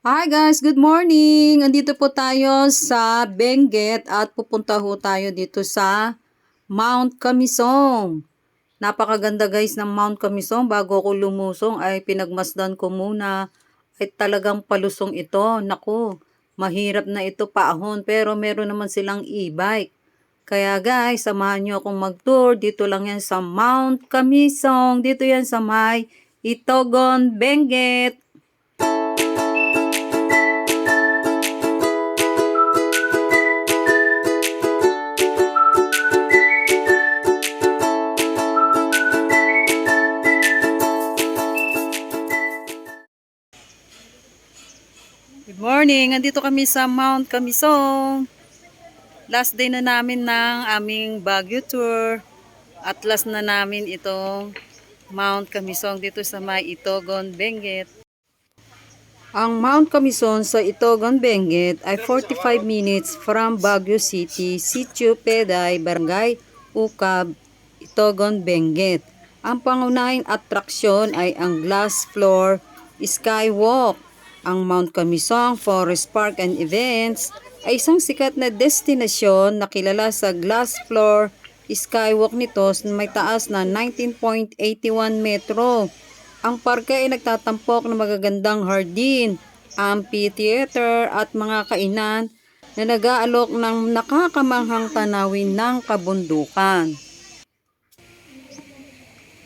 Hi guys, good morning! Andito po tayo sa Benguet at pupunta ho tayo dito sa Mount Kamisong. Napakaganda guys ng Mount Kamisong. Bago ako lumusong ay pinagmasdan ko muna. Ay talagang palusong ito. Naku, mahirap na ito paahon pero meron naman silang e-bike. Kaya guys, samahan nyo akong mag-tour. Dito lang yan sa Mount Kamisong. Dito yan sa may Itogon, Benguet. Good morning! Andito kami sa Mount Kamisong. Last day na namin ng aming Baguio tour. At last na namin itong Mount Kamisong dito sa may Itogon, Benguet. Ang Mount Kamisong sa Itogon, Benguet ay 45 minutes from Baguio City, Sitio Peday, Barangay Ukab, Itogon, Benguet. Ang pangunahing atraksyon ay ang glass floor skywalk. Ang Mount Kamisong Forest Park and Events ay isang sikat na destinasyon na kilala sa glass floor skywalk nito na may taas na 19.81 metro. Ang parke ay nagtatampok ng magagandang hardin, amphitheater at mga kainan na nag-aalok ng nakakamanghang tanawin ng kabundukan.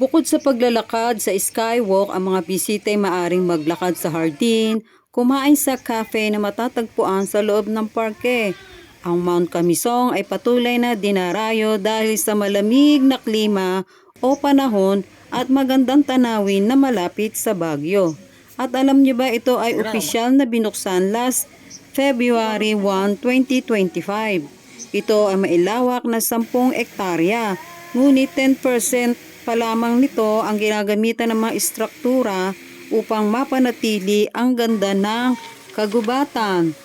Bukod sa paglalakad sa skywalk, ang mga bisita ay maaring maglakad sa hardin, kumain sa cafe na matatagpuan sa loob ng parke. Ang Mount Kamisong ay patuloy na dinarayo dahil sa malamig na klima o panahon at magandang tanawin na malapit sa Baguio. At alam niyo ba ito ay opisyal na binuksan last February 1, 2025. Ito ay mailawak na 10 ektarya, ngunit 10% pa lamang nito ang ginagamitan ng mga istruktura upang mapanatili ang ganda ng kagubatan.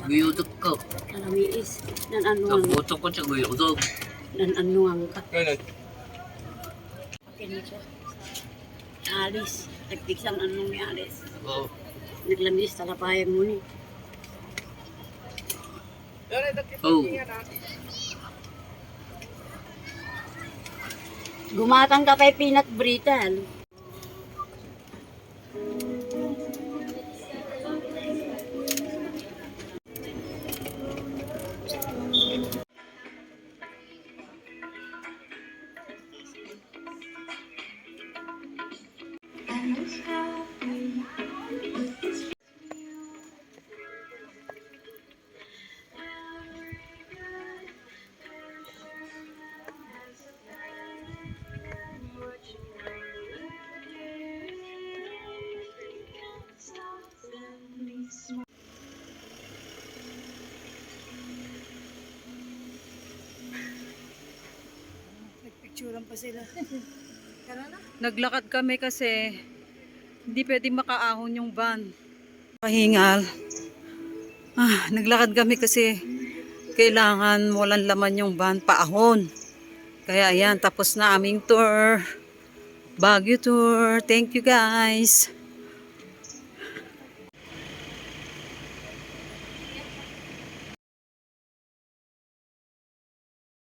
Guyudok ko. Kalamiis. Nan anuang. Nagboto ko sa guyudok. Nan anuang ka. Ganun. Kinito. Alis. Nagtiksang anong ni Alis. Oo. Naglamis sa lapayan mo ni. Oh. Gumatang ka kay peanut brittle. Naglakad kami kasi hindi pwede makaahon yung van. Pahingal. Naglakad kami kasi kailangan walang laman yung van, paahon. Kaya ayan, tapos na aming tour. Baguio tour. Thank you guys.